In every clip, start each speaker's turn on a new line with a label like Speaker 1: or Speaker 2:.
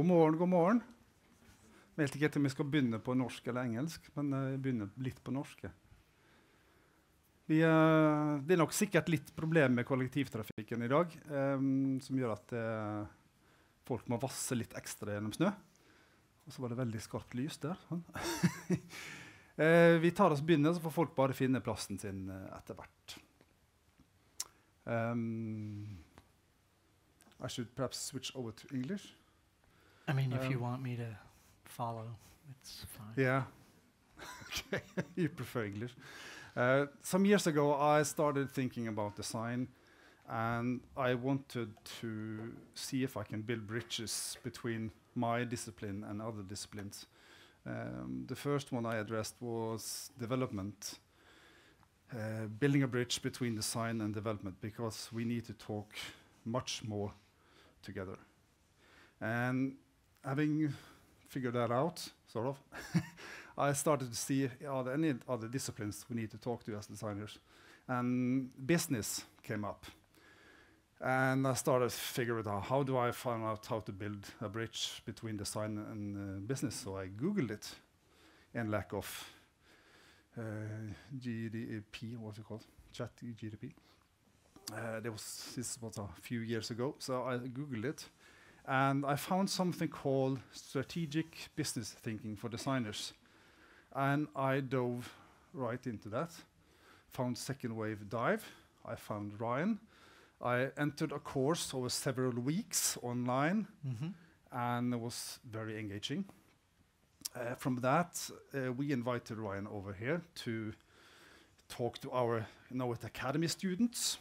Speaker 1: God morgen, god morgen. Jeg vet ikke om vi skal begynne på norsk eller engelsk, men jeg begynner litt på norsk. Det er nok sikkert litt problem med kollektivtrafikken i dag, som gjør at folk må vasse litt ekstra gjennom snø. Og så var det veldig skarpt lys der. Vi tar oss begynner, så får folk bare finne plassen sin etter hvert. I should perhaps switch over to English.
Speaker 2: I mean, if you want me to follow, it's fine.
Speaker 1: Yeah. Okay, you prefer English. Some years ago, I started thinking about design, and I wanted to see if I can build bridges between my discipline and other disciplines. The first one I addressed was development, building a bridge between design and development, because we need to talk much more together. And having figured that out, sort of, I started to see, are there any other disciplines we need to talk to as designers? And business came up. And I started figuring out, how do I find out how to build a bridge between design and business? So I Googled it in lack of GDP, what's it called? Chat GDP. This was a few years ago, so I Googled it. And I found something called strategic business thinking for designers. And I dove right into that. Found Second Wave Dive. I found Ryan. I entered a course over several weeks online, and it was very engaging. From that, we invited Ryan over here to talk to our Knowit Academy students.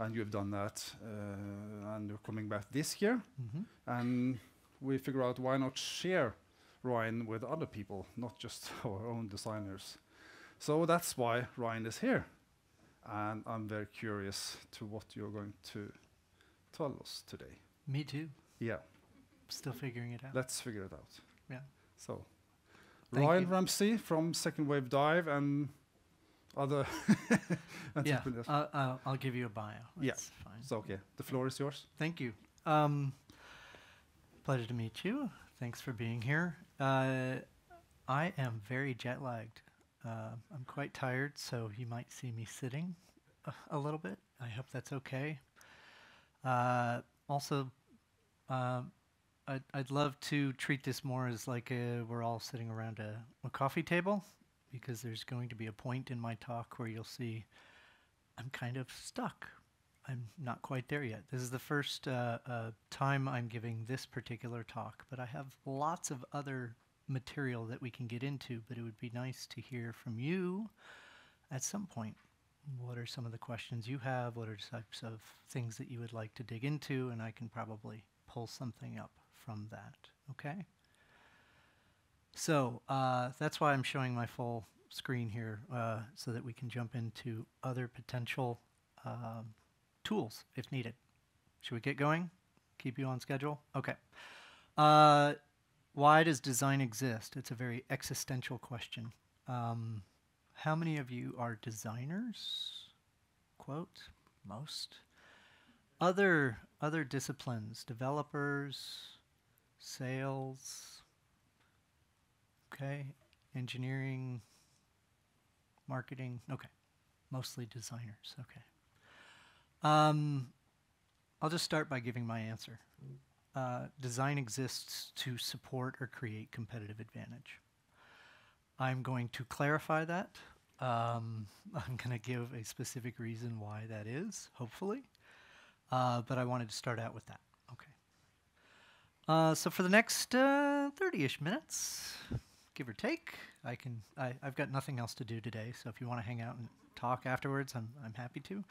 Speaker 1: And you've done that, and you're coming back this year. And we figure out why not share Ryan with other people, not just our own designers. So that's why Ryan is here. And I'm very curious to what you're going to tell us today.
Speaker 2: Me too.
Speaker 1: Yeah.
Speaker 2: Still figuring it out.
Speaker 1: Let's figure it out.
Speaker 2: Yeah.
Speaker 1: So,
Speaker 2: Thank
Speaker 1: Ryan
Speaker 2: you.
Speaker 1: Rumsey from Second Wave Dive and other entrepreneurs.
Speaker 2: Yeah, I'll give you a bio.
Speaker 1: Yeah.
Speaker 2: That's fine.
Speaker 1: So, okay, the floor is yours.
Speaker 2: Thank you. Pleasure to meet you. Thanks for being here. I am very jet lagged. I'm quite tired, so you might see me sitting a little bit. I hope that's okay. Also, I'd love to treat this more as like we're all sitting around a coffee table, because there's going to be a point in my talk where you'll see I'm kind of stuck. I'm not quite there yet. This is the first time I'm giving this particular talk, but I have lots of other material that we can get into, but it would be nice to hear from you at some point. What are some of the questions you have? What are the types of things that you would like to dig into? And I can probably pull something up from that, okay? So that's why I'm showing my full screen here, so that we can jump into other potential tools if needed. Should we get going? Keep you on schedule? Okay. Why does design exist? It's a very existential question. How many of you are designers? Quote, most. Other disciplines, developers, sales, okay, engineering, marketing, okay, mostly designers, okay. I'll just start by giving my answer. Design exists to support or create competitive advantage. I'm going to clarify that. I'm going to give a specific reason why that is, hopefully. But I wanted to start out with that. Okay. So for the next 30-ish minutes, give or take, I've got nothing else to do today. So if you want to hang out and talk afterwards, I'm happy to.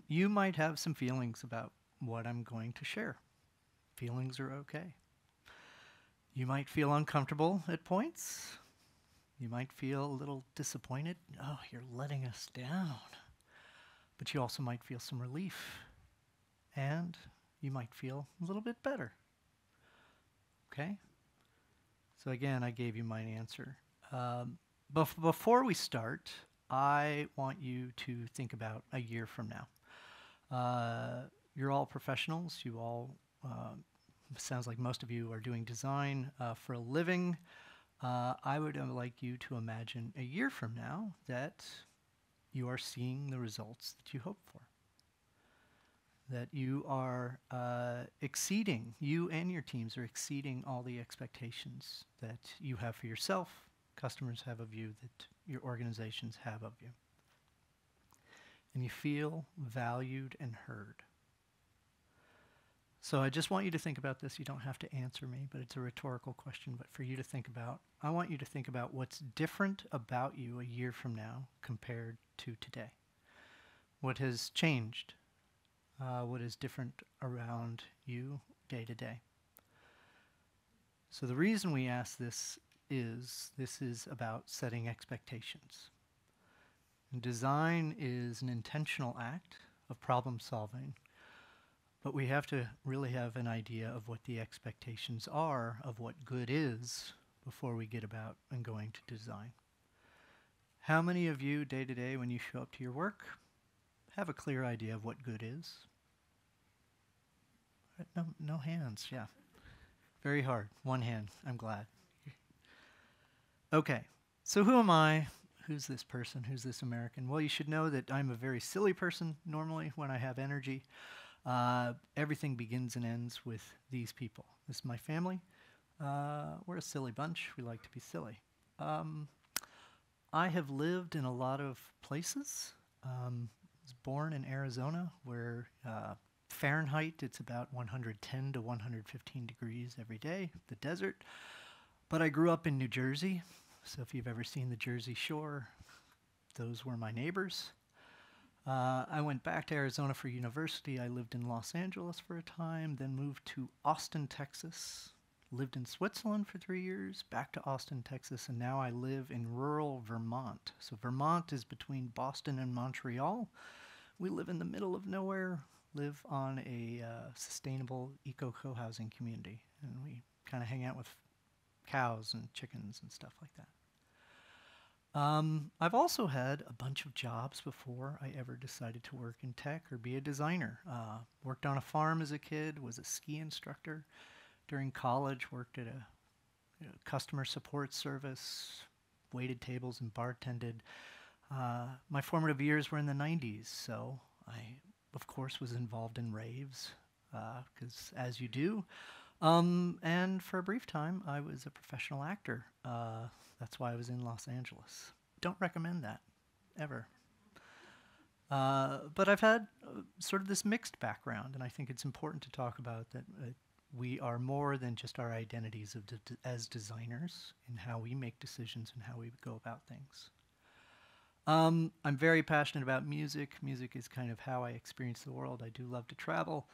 Speaker 2: You might have some feelings about what I'm going to share. Feelings are okay. You might feel uncomfortable at points. You might feel a little disappointed. Oh, you're letting us down. But you also might feel some relief. And you might feel a little bit better. Okay? So again, I gave you my answer. Before we start, I want you to think about a year from now. You're all professionals. You all sounds like most of you are doing design for a living. I would like you to imagine a year from now that you are seeing the results that you hope for. That you are exceeding, you and your teams are exceeding all the expectations that you have for yourself, customers have of you, that your organizations have of you. And you feel valued and heard. So I just want you to think about this. You don't have to answer me, but it's a rhetorical question, but for you to think about. I want you to think about what's different about you a year from now compared to today. What has changed? What is different around you day to day? So the reason we ask this is about setting expectations. And design is an intentional act of problem solving, but we have to really have an idea of what the expectations are of what good is before we get about and going to design. How many of you day to day when you show up to your work have a clear idea of what good is? No hands, yeah. Very hard. One hand, I'm glad. Okay, so who am I? Who's this person? Who's this American? Well, you should know that I'm a very silly person normally when I have energy. Everything begins and ends with these people. This is my family. We're a silly bunch. We like to be silly. I have lived in a lot of places. I was born in Arizona where Fahrenheit, it's about 110 to 115 degrees every day, the desert. But I grew up in New Jersey, so if you've ever seen the Jersey Shore, those were my neighbors. I went back to Arizona for university. I lived in Los Angeles for a time, then moved to Austin, Texas. Lived in Switzerland for 3 years, back to Austin, Texas, and now I live in rural Vermont. So Vermont is between Boston and Montreal. We live in the middle of nowhere, live on a sustainable eco-co-housing community, and we kind of hang out with cows and chickens and stuff like that. I've also had a bunch of jobs before I ever decided to work in tech or be a designer. Worked on a farm as a kid, was a ski instructor. During college, worked at a customer support service, waited tables and bartended. My formative years were in the 90s, so I, of course, was involved in raves, because as you do. And for a brief time, I was a professional actor. That's why I was in Los Angeles. Don't recommend that, ever. But I've had sort of this mixed background, and I think it's important to talk about that we are more than just our identities as designers in how we make decisions and how we go about things. I'm very passionate about music. Music is kind of how I experience the world. I do love to travel,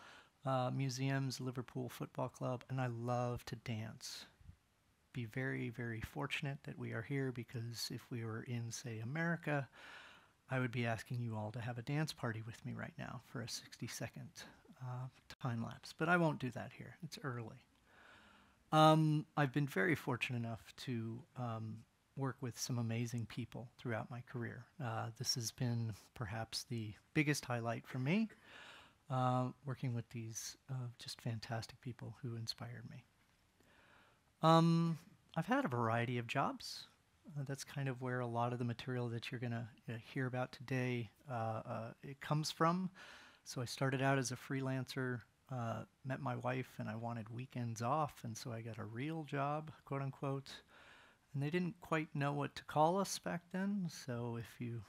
Speaker 2: museums, Liverpool Football Club, and I love to dance. Be very, very fortunate that we are here, because if we were in, say, America, I would be asking you all to have a dance party with me right now for a 60-second time lapse. But I won't do that here. It's early. I've been very fortunate enough to work with some amazing people throughout my career. This has been perhaps the biggest highlight for me, working with these just fantastic people who inspired me. I've had a variety of jobs. That's kind of where a lot of the material that you're going to hear about today it comes from. So I started out as a freelancer, met my wife, and I wanted weekends off, and so I got a real job, quote unquote. And they didn't quite know what to call us back then, so if you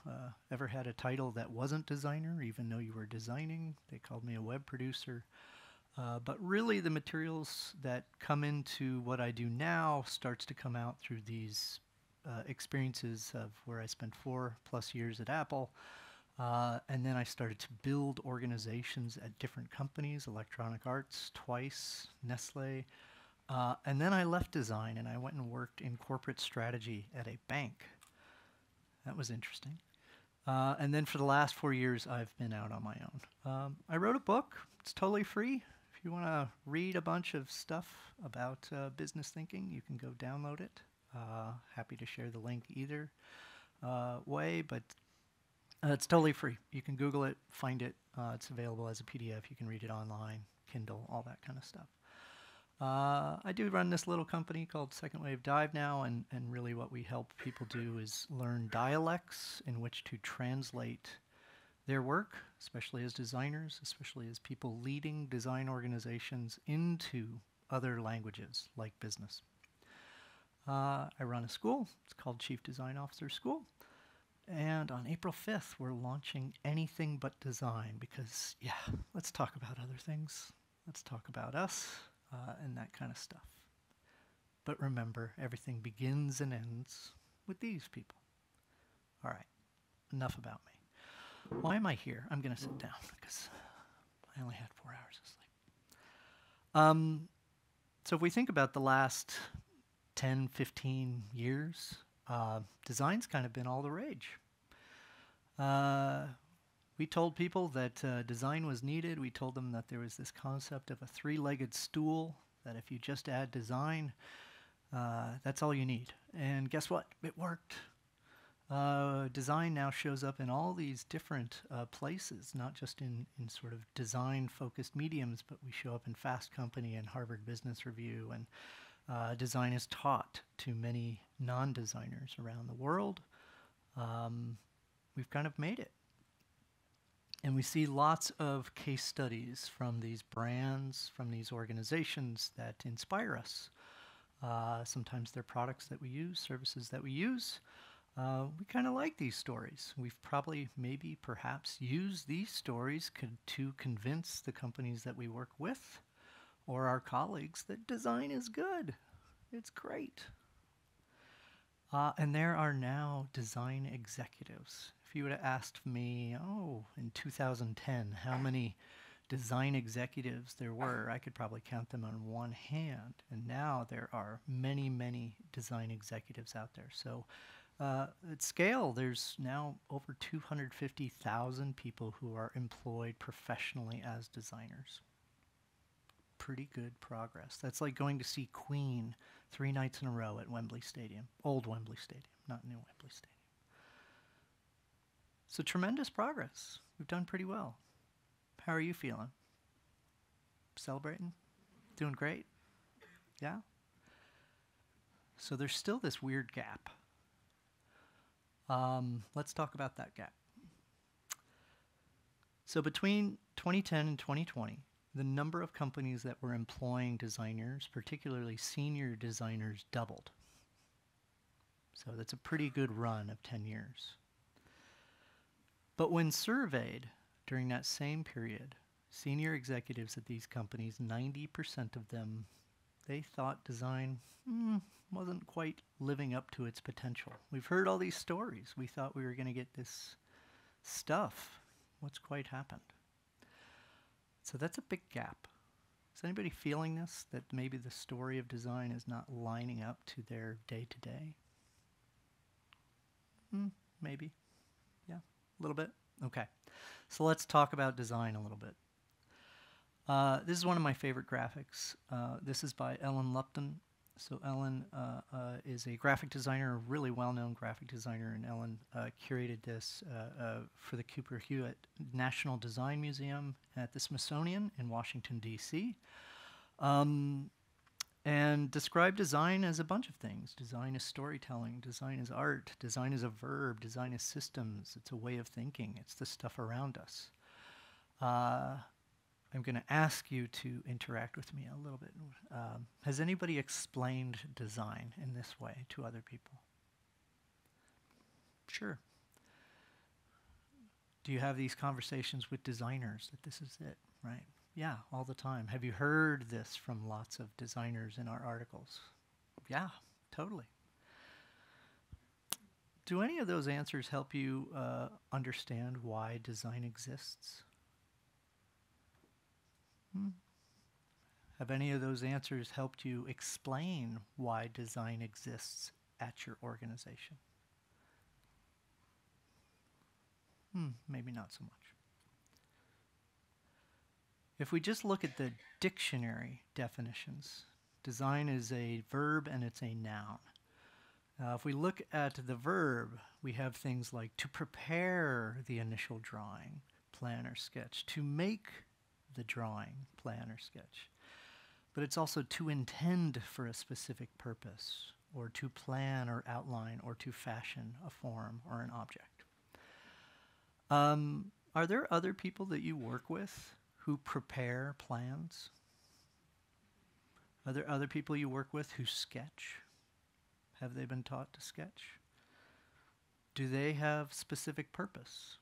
Speaker 2: ever had a title that wasn't designer, even though you were designing, they called me a web producer. But really the materials that come into what I do now starts to come out through these experiences of where I spent 4+ years at Apple. And then I started to build organizations at different companies, Electronic Arts twice, Nestle. And then I left design and I went and worked in corporate strategy at a bank. That was interesting. And then for the last 4 years, I've been out on my own. I wrote a book. It's totally free. If you want to read a bunch of stuff about business thinking, you can go download it. Happy to share the link either way, but it's totally free. You can Google it, find it. It's available as a PDF. You can read it online. Kindle, all that kind of stuff. I do run this little company called Second Wave Dive now, and really what we help people do is learn dialects in which to translate their work, especially as designers, especially as people leading design organizations, into other languages like business. I run a school. It's called Chief Design Officer School. And on April 5th, we're launching Anything But Design because, yeah, let's talk about other things. Let's talk about us and that kind of stuff. But remember, everything begins and ends with these people. All right, enough about me. Why am I here? I'm going to sit down because I only had 4 hours of sleep. So if we think about the last 10, 15 years, design's kind of been all the rage. We told people that design was needed. We told them that there was this concept of a three-legged stool, that if you just add design, that's all you need. And guess what? It worked. Design now shows up in all these different places, not just in sort of design-focused mediums, but we show up in Fast Company and Harvard Business Review, and design is taught to many non-designers around the world. We've kind of made it. And we see lots of case studies from these brands, from these organizations that inspire us. Sometimes they're products that we use, services that we use. We kind of like these stories. We've probably, maybe, perhaps used these stories to convince the companies that we work with or our colleagues that design is good. It's great. And there are now design executives. If you would have asked me, in 2010, how many design executives there were, I could probably count them on one hand. And now there are many, many design executives out there. So at scale, there's now over 250,000 people who are employed professionally as designers. Pretty good progress. That's like going to see Queen 3 nights in a row at Wembley Stadium. Old Wembley Stadium, not new Wembley Stadium. So tremendous progress. We've done pretty well. How are you feeling? Celebrating? Doing great? Yeah? So there's still this weird gap. Let's talk about that gap. So between 2010 and 2020, the number of companies that were employing designers, particularly senior designers, doubled. So that's a pretty good run of 10 years. But when surveyed during that same period, senior executives at these companies, 90% of them, they thought design wasn't quite living up to its potential. We've heard all these stories. We thought we were going to get this stuff. What's quite happened? So that's a big gap. Is anybody feeling this, that maybe the story of design is not lining up to their day-to-day? Maybe. Yeah, a little bit. Okay. So let's talk about design a little bit. This is one of my favorite graphics. This is by Ellen Lupton. So Ellen is a graphic designer, a really well-known graphic designer, and Ellen curated this for the Cooper Hewitt National Design Museum at the Smithsonian in Washington, D.C., and described design as a bunch of things. Design is storytelling, design is art, design is a verb, design is systems, it's a way of thinking, it's the stuff around us. I'm going to ask you to interact with me a little bit. Has anybody explained design in this way to other people? Sure. Do you have these conversations with designers that this is it, right? Yeah, all the time. Have you heard this from lots of designers in our articles? Yeah, totally. Do any of those answers help you understand why design exists? Have any of those answers helped you explain why design exists at your organization? Maybe not so much. If we just look at the dictionary definitions, design is a verb and it's a noun. If we look at the verb, we have things like to prepare the initial drawing, plan, or sketch, to make the drawing, plan, or sketch. But it's also to intend for a specific purpose, or to plan or outline, or to fashion a form or an object. Are there other people that you work with who prepare plans? Are there other people you work with who sketch? Have they been taught to sketch? Do they have specific purpose?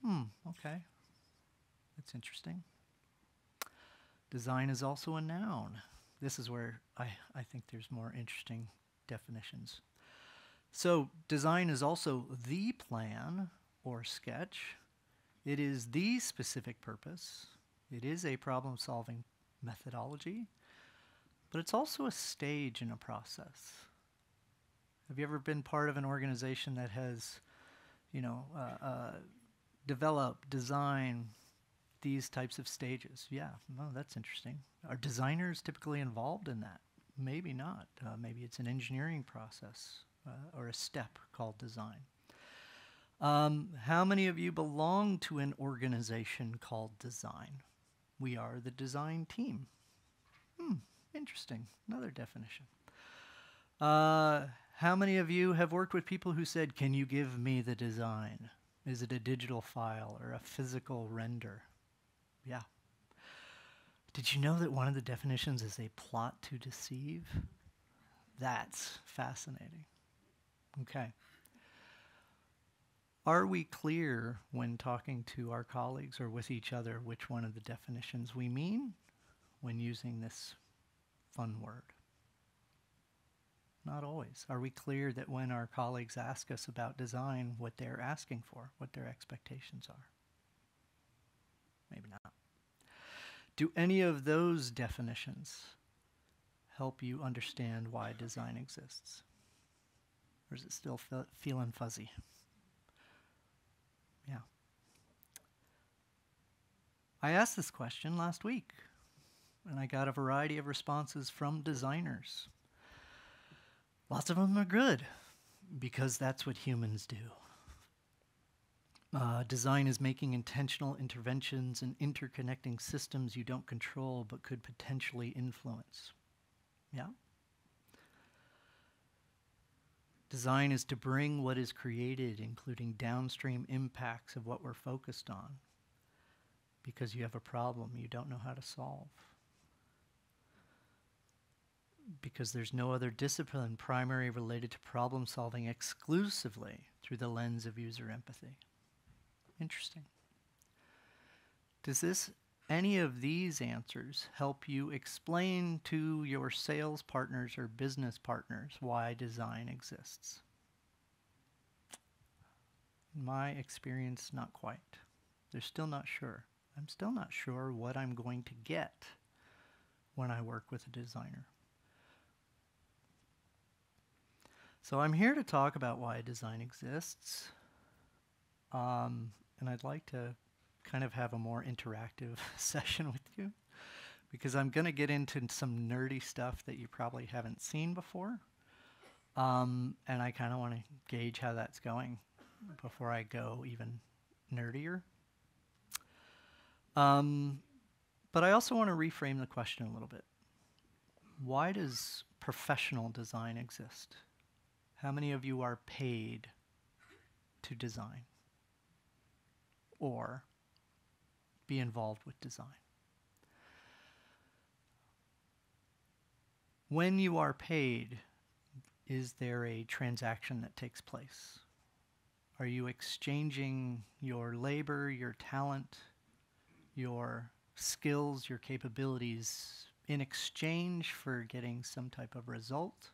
Speaker 2: Okay. That's interesting. Design is also a noun. This is where I think there's more interesting definitions. So design is also the plan or sketch. It is the specific purpose. It is a problem-solving methodology, but it's also a stage in a process. Have you ever been part of an organization that has, develop, design, these types of stages? Yeah, well, that's interesting. Are designers typically involved in that? Maybe not. Maybe it's an engineering process or a step called design. How many of you belong to an organization called design? We are the design team. Interesting. Another definition. How many of you have worked with people who said, "Can you give me the design? Is it a digital file or a physical render?" Yeah. Did you know that one of the definitions is a plot to deceive? That's fascinating. Okay. Are we clear when talking to our colleagues or with each other which one of the definitions we mean when using this fun word? Not always. Are we clear that when our colleagues ask us about design, what they're asking for, what their expectations are? Maybe not. Do any of those definitions help you understand why design exists? Or is it still feeling fuzzy? Yeah. I asked this question last week, and I got a variety of responses from designers. Lots of them are good, because that's what humans do. Design is making intentional interventions and interconnecting systems you don't control but could potentially influence. Yeah? Design is to bring what is created, including downstream impacts of what we're focused on, because you have a problem you don't know how to solve. Because there's no other discipline primary related to problem solving exclusively through the lens of user empathy. Interesting. Does any of these answers help you explain to your sales partners or business partners why design exists? In my experience, not quite. They're still not sure. I'm still not sure what I'm going to get when I work with a designer. So I'm here to talk about why design exists. And I'd like to kind of have a more interactive session with you, because I'm going to get into some nerdy stuff that you probably haven't seen before. And I kind of want to gauge how that's going before I go even nerdier. But I also want to reframe the question a little bit. Why does professional design exist? How many of you are paid to design or be involved with design? When you are paid, is there a transaction that takes place? Are you exchanging your labor, your talent, your skills, your capabilities in exchange for getting some type of result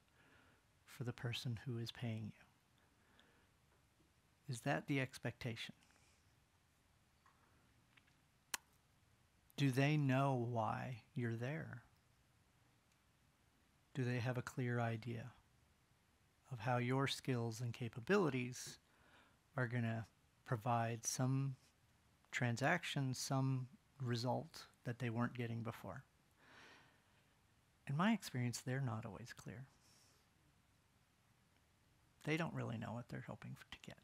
Speaker 2: for the person who is paying you? Is that the expectation? Do they know why you're there? Do they have a clear idea of how your skills and capabilities are going to provide some transaction, some result that they weren't getting before? In my experience, they're not always clear. They don't really know what they're hoping to get.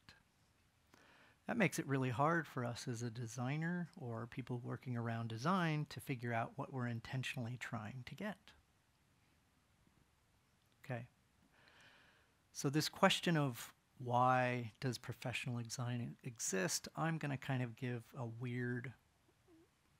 Speaker 2: That makes it really hard for us as a designer or people working around design to figure out what we're intentionally trying to get. Okay. So this question of why does professional design exist, I'm going to kind of give a weird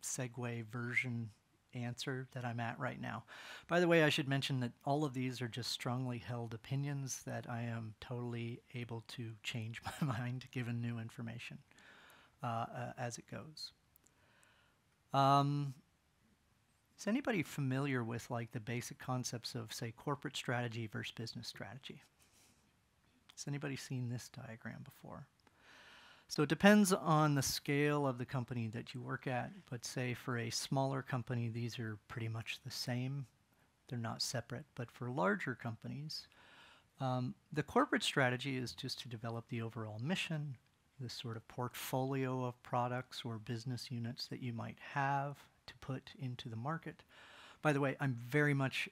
Speaker 2: segue version answer that I'm at right now. By the way, I should mention that all of these are just strongly held opinions that I am totally able to change my mind given new information as it goes. Is anybody familiar with like the basic concepts of, say, corporate strategy versus business strategy? Has anybody seen this diagram before? So it depends on the scale of the company that you work at, but say for a smaller company, these are pretty much the same. They're not separate, but for larger companies, the corporate strategy is just to develop the overall mission, this sort of portfolio of products or business units that you might have to put into the market. By the way, I'm very much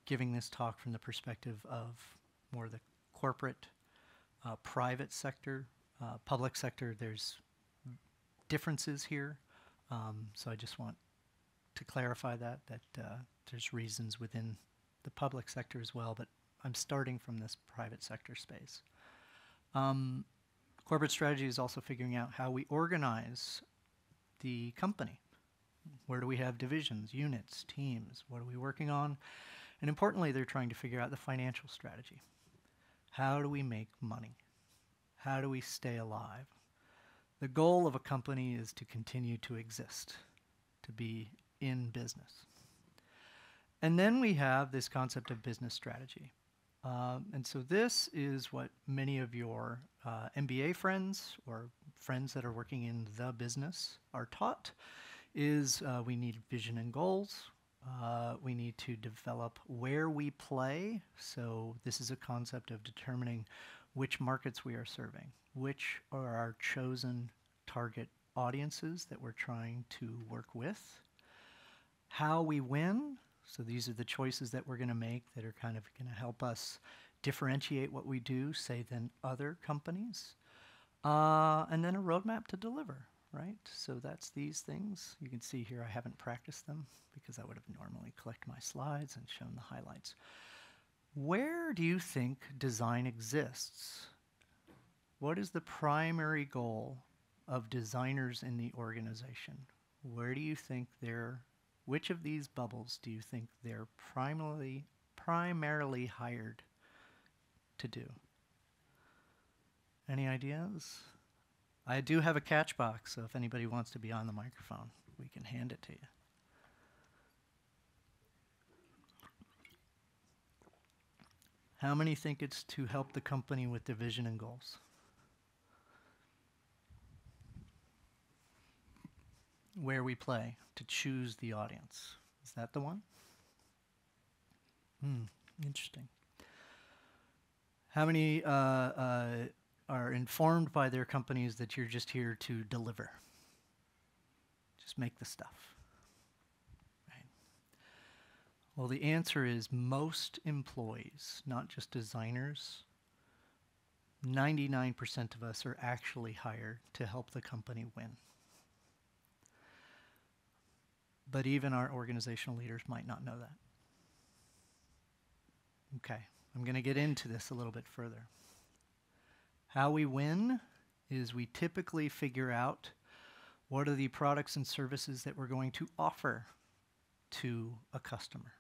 Speaker 2: giving this talk from the perspective of more the corporate, private sector, public sector. There's differences here, so I just want to clarify that there's reasons within the public sector as well, but I'm starting from this private sector space. Corporate strategy is also figuring out how we organize the company. Where do we have divisions, units, teams? What are we working on? And importantly, they're trying to figure out the financial strategy. How do we make money? How do we stay alive? The goal of a company is to continue to exist, to be in business. And then we have this concept of business strategy. And so this is what many of your MBA friends or friends that are working in the business are taught, is we need vision and goals. We need to develop where we play. So this is a concept of determining which markets we are serving, which are our chosen target audiences that we're trying to work with, how we win. So these are the choices that we're going to make that are kind of going to help us differentiate what we do, say, than other companies, and then a roadmap to deliver, right? So that's these things. You can see here I haven't practiced them because I would have normally clicked my slides and shown the highlights. Where do you think design exists? What is the primary goal of designers in the organization? Where do you think which of these bubbles do you think they're primarily hired to do? Any ideas? I do have a catch box, so if anybody wants to be on the microphone, we can hand it to you. How many think it's to help the company with their vision and goals? Where we play, to choose the audience. Is that the one? Interesting. How many are informed by their companies that you're just here to deliver? Just make the stuff. Right. Well, the answer is most employees, not just designers, 99% of us are actually hired to help the company win. But even our organizational leaders might not know that. Okay, I'm going to get into this a little bit further. How we win is we typically figure out what are the products and services that we're going to offer to a customer.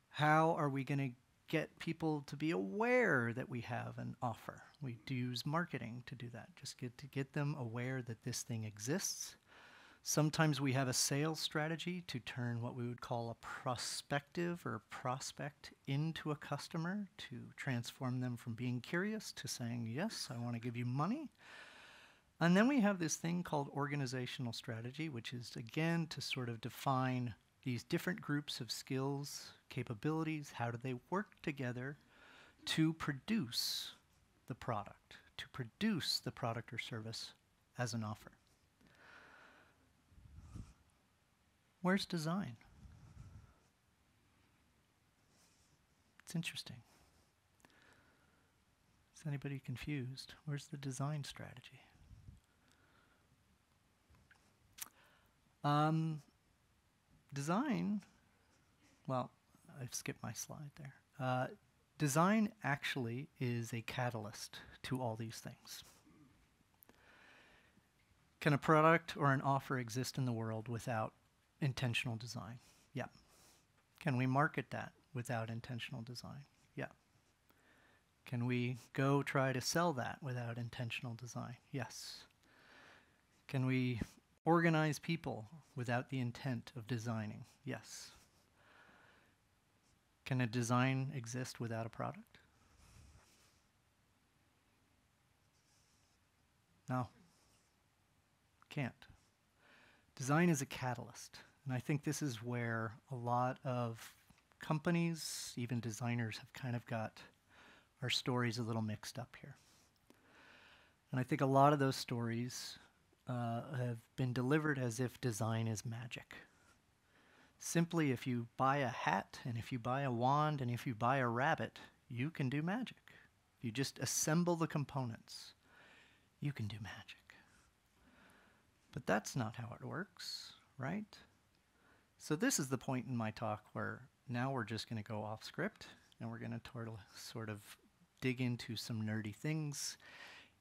Speaker 2: How are we going to get people to be aware that we have an offer? We do use marketing to do that, just to get them aware that this thing exists. Sometimes we have a sales strategy to turn what we would call a prospective or prospect into a customer, to transform them from being curious to saying, yes, I want to give you money. And then we have this thing called organizational strategy, which is, again, to sort of define these different groups of skills, capabilities, how do they work together to produce the product or service as an offer. Where's design? It's interesting. Does anybody confused? Where's the design strategy? Design, well, I've skipped my slide there. Design actually is a catalyst to all these things. Can a product or an offer exist in the world without intentional design? Yeah. Can we market that without intentional design? Yeah. Can we go try to sell that without intentional design? Yes. Can we organize people without the intent of designing? Yes. Can a design exist without a product? No. Can't. Design is a catalyst, and I think this is where a lot of companies, even designers, have kind of got our stories a little mixed up here. And I think a lot of those stories have been delivered as if design is magic. Simply, if you buy a hat, and if you buy a wand, and if you buy a rabbit, you can do magic. If you just assemble the components, you can do magic. But that's not how it works, right? So this is the point in my talk where now we're just going to go off script, and we're going to sort of dig into some nerdy things.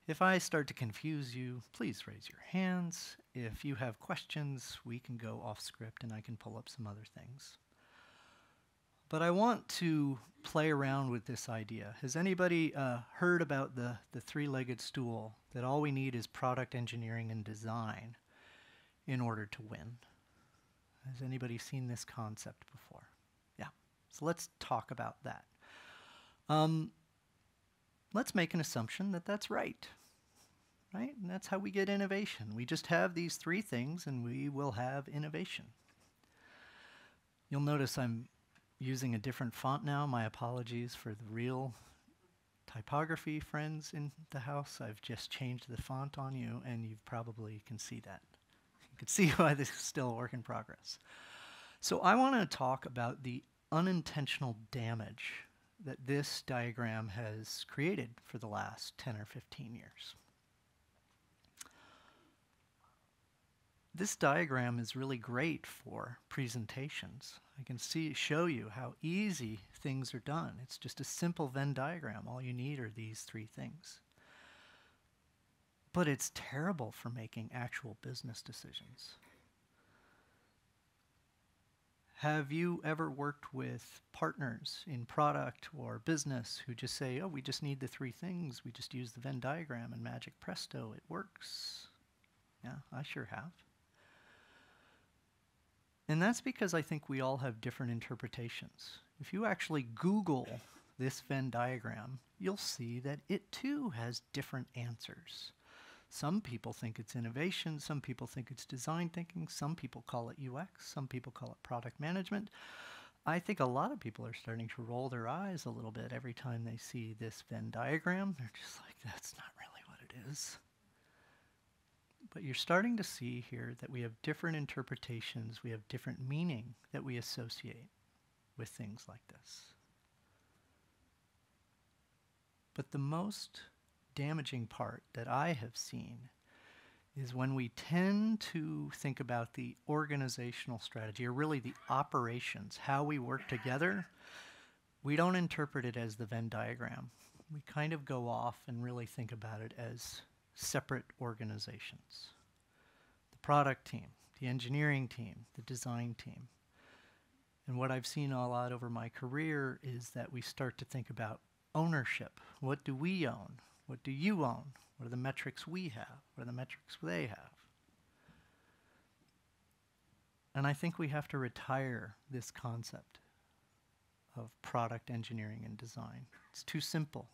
Speaker 2: If I start to confuse you, please raise your hands. If you have questions, we can go off script and I can pull up some other things. But I want to play around with this idea. Has anybody heard about the three-legged stool, that all we need is product engineering and design in order to win? Has anybody seen this concept before? Yeah. So let's talk about that. Let's make an assumption that that's right. Right? And that's how we get innovation. We just have these three things and we will have innovation. You'll notice I'm using a different font now. My apologies for the real typography friends in the house. I've just changed the font on you, and you probably can see that. You can see why this is still a work in progress. So I want to talk about the unintentional damage that this diagram has created for the last 10 or 15 years. This diagram is really great for presentations. I can show you how easy things are done. It's just a simple Venn diagram. All you need are these three things. But it's terrible for making actual business decisions. Have you ever worked with partners in product or business who just say, oh, we just need the three things. We just use the Venn diagram and magic presto, it works. Yeah, I sure have. And that's because I think we all have different interpretations. If you actually Google this Venn diagram, you'll see that it too has different answers. Some people think it's innovation, some people think it's design thinking, some people call it UX, some people call it product management. I think a lot of people are starting to roll their eyes a little bit every time they see this Venn diagram. They're just like, that's not really what it is. But you're starting to see here that we have different interpretations, we have different meaning that we associate with things like this. But the most damaging part that I have seen is when we tend to think about the organizational strategy, or really the operations, how we work together. We don't interpret it as the Venn diagram. We kind of go off and really think about it as separate organizations. The product team, the engineering team, the design team. And what I've seen a lot over my career is that we start to think about ownership. What do we own? What do you own? What are the metrics we have? What are the metrics they have? And I think we have to retire this concept of product engineering and design. It's too simple.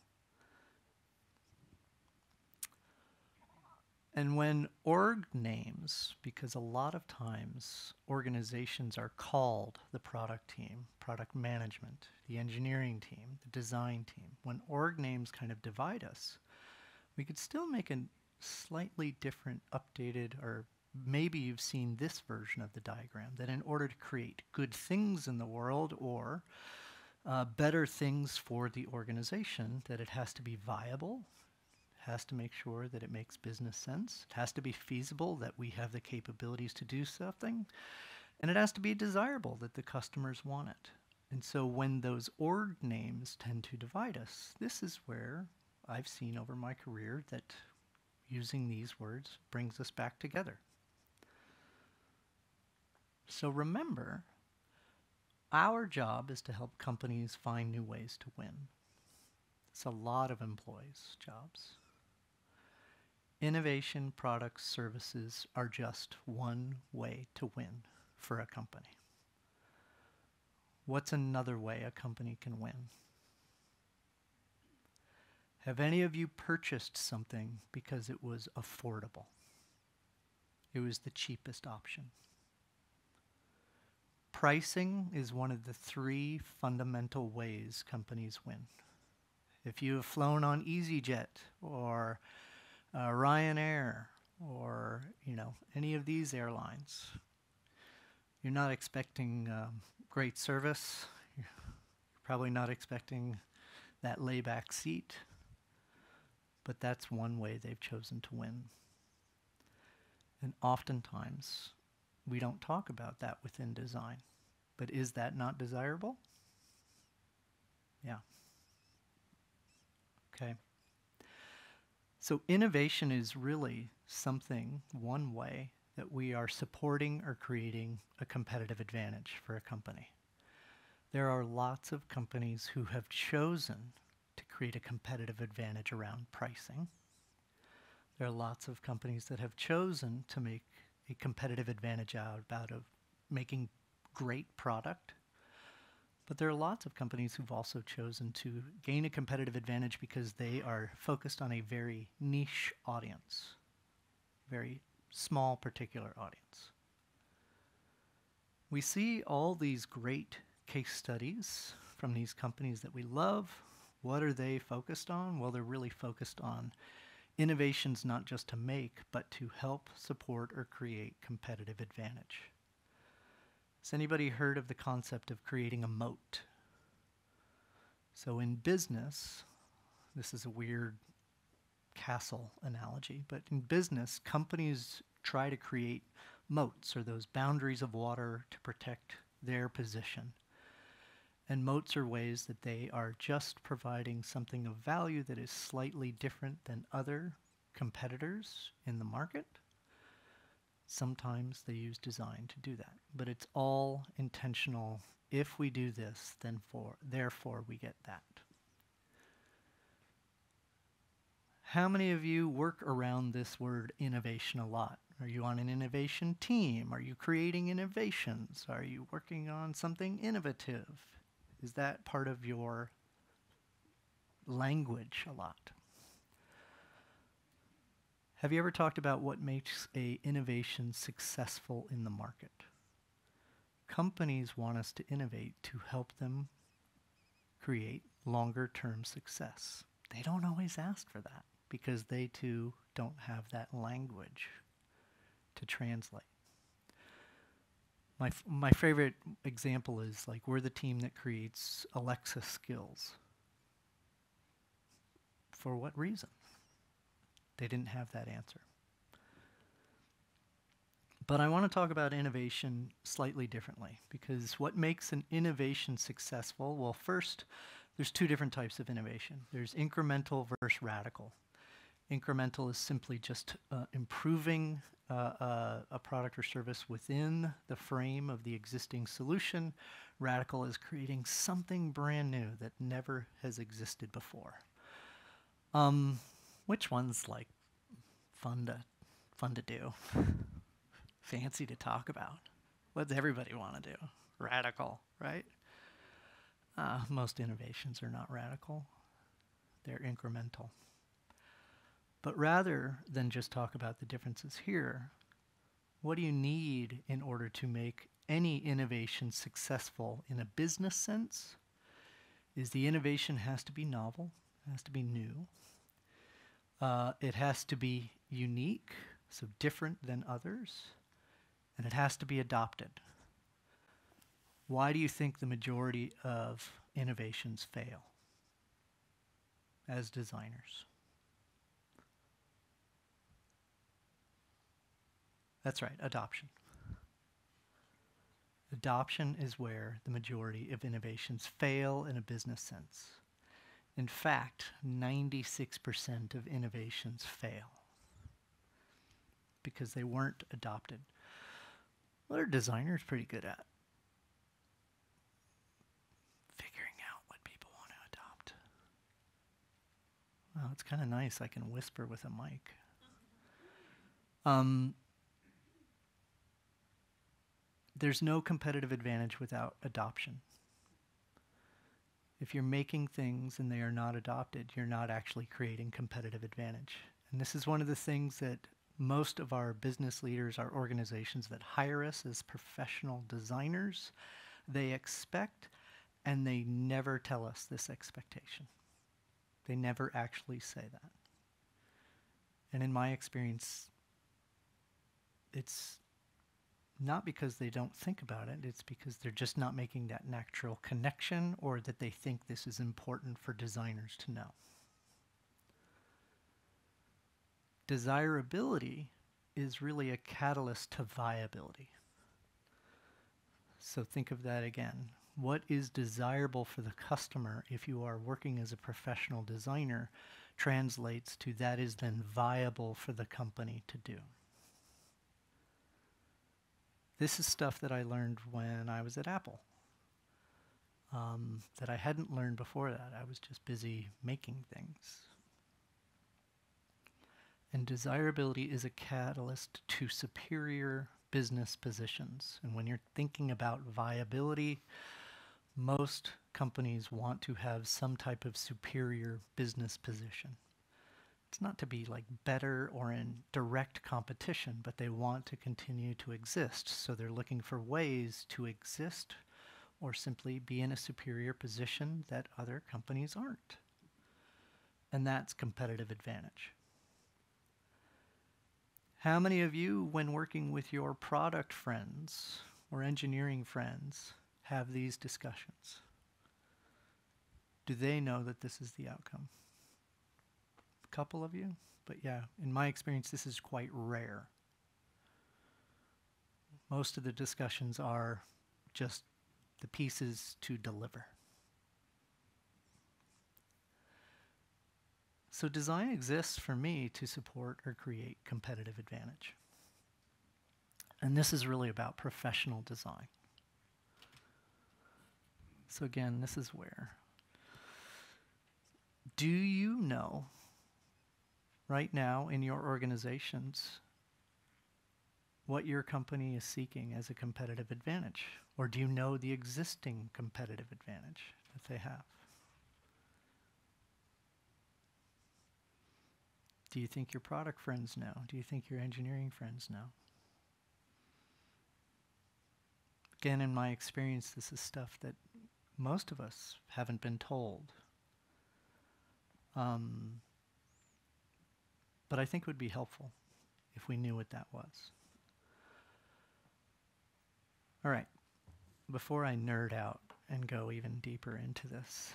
Speaker 2: And when org names, because a lot of times organizations are called the product team, product management, the engineering team, the design team, when org names kind of divide us, we could still make a slightly different, updated, or maybe you've seen this version of the diagram, that in order to create good things in the world, or better things for the organization, that it has to be viable, has to make sure that it makes business sense, it has to be feasible, that we have the capabilities to do something, and it has to be desirable, that the customers want it. And so when those org names tend to divide us, this is where I've seen over my career that using these words brings us back together. So remember, our job is to help companies find new ways to win. It's a lot of employees' jobs. Innovation, products, services are just one way to win for a company. What's another way a company can win? Have any of you purchased something because it was affordable? It was the cheapest option. Pricing is one of the 3 fundamental ways companies win. If you have flown on EasyJet or Ryanair or any of these airlines, you're not expecting great service. You're probably not expecting that layback seat, but that's one way they've chosen to win. And oftentimes, we don't talk about that within design. But is that not desirable? Yeah. Okay. So innovation is really something, one way, that we are supporting or creating a competitive advantage for a company. There are lots of companies who have chosen to create a competitive advantage around pricing. There are lots of companies that have chosen to make a competitive advantage out of making great product. But there are lots of companies who've also chosen to gain a competitive advantage because they are focused on a very niche audience, very small particular audience. We see all these great case studies from these companies that we love. What are they focused on? Well, they're really focused on innovations not just to make, but to help support or create competitive advantage. Has anybody heard of the concept of creating a moat? So in business, this is a weird castle analogy, but in business, companies try to create moats, or those boundaries of water to protect their position. And moats are ways that they are just providing something of value that is slightly different than other competitors in the market. Sometimes they use design to do that, but it's all intentional. If we do this, then therefore we get that. How many of you work around this word innovation a lot? Are you on an innovation team? Are you creating innovations? Are you working on something innovative? Is that part of your language a lot? Have you ever talked about what makes an innovation successful in the market? Companies want us to innovate to help them create longer-term success. They don't always ask for that because they too don't have that language to translate. My favorite example is, like, we're the team that creates Alexa skills. For what reason? They didn't have that answer. But I want to talk about innovation slightly differently, because what makes an innovation successful? Well, first, there's 2 different types of innovation. There's incremental versus radical. Incremental is simply just improving a product or service within the frame of the existing solution. Radical is creating something brand new that never has existed before. Which one's like fun to do? Fancy to talk about? What does everybody want to do? Radical, right? Most innovations are not radical. They're incremental. But rather than just talk about the differences here, what do you need in order to make any innovation successful in a business sense? Is the innovation has to be novel, it has to be new. It has to be unique, so different than others, and it has to be adopted. Why do you think the majority of innovations fail as designers? That's right, adoption. Adoption is where the majority of innovations fail in a business sense. In fact, 96% of innovations fail because they weren't adopted. What are designers pretty good at? Figuring out what people want to adopt. Well, it's kind of nice. I can whisper with a mic. There's no competitive advantage without adoption. If you're making things and they are not adopted, you're not actually creating competitive advantage. And this is one of the things that most of our business leaders, our organizations that hire us as professional designers, they expect, and they never tell us this expectation. They never actually say that. And in my experience, it's not because they don't think about it, it's because they're just not making that natural connection, or that they think this is important for designers to know. Desirability is really a catalyst to viability. So think of that again. What is desirable for the customer if you are working as a professional designer translates to that is then viable for the company to do. This is stuff that I learned when I was at Apple, that I hadn't learned before that. I was just busy making things. And desirability is a catalyst to superior business positions. And when you're thinking about viability, most companies want to have some type of superior business position. It's not to be like better or in direct competition, but they want to continue to exist. So they're looking for ways to exist or simply be in a superior position that other companies aren't. And that's competitive advantage. How many of you, when working with your product friends or engineering friends, have these discussions? Do they know that this is the outcome? A couple of you, but yeah, in my experience, this is quite rare. Most of the discussions are just the pieces to deliver. So design exists for me to support or create competitive advantage. And this is really about professional design. So again, this is where. Do you know right now in your organizations what your company is seeking as a competitive advantage? Or do you know the existing competitive advantage that they have? Do you think your product friends know? Do you think your engineering friends know? Again, in my experience, this is stuff that most of us haven't been told. But I think it would be helpful if we knew what that was. All right, before I nerd out and go even deeper into this,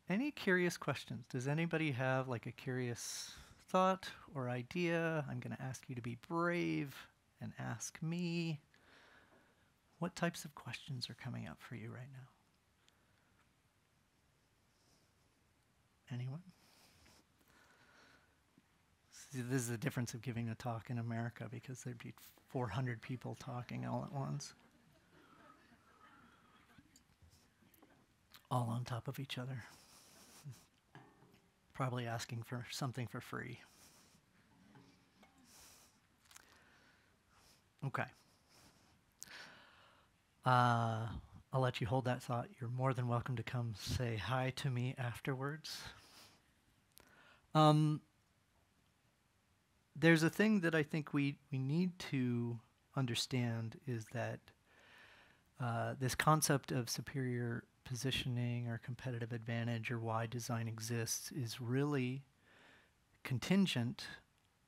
Speaker 2: any curious questions? Does anybody have like a curious thought or idea? I'm going to ask you to be brave and ask me. What types of questions are coming up for you right now? Anyone? See, this is the difference of giving a talk in America, because there'd be 400 people talking all at once. All on top of each other. Probably asking for something for free. Okay. I'll let you hold that thought. You're more than welcome to come say hi to me afterwards. There's a thing that I think we need to understand, is that this concept of superior positioning or competitive advantage, or why design exists, is really contingent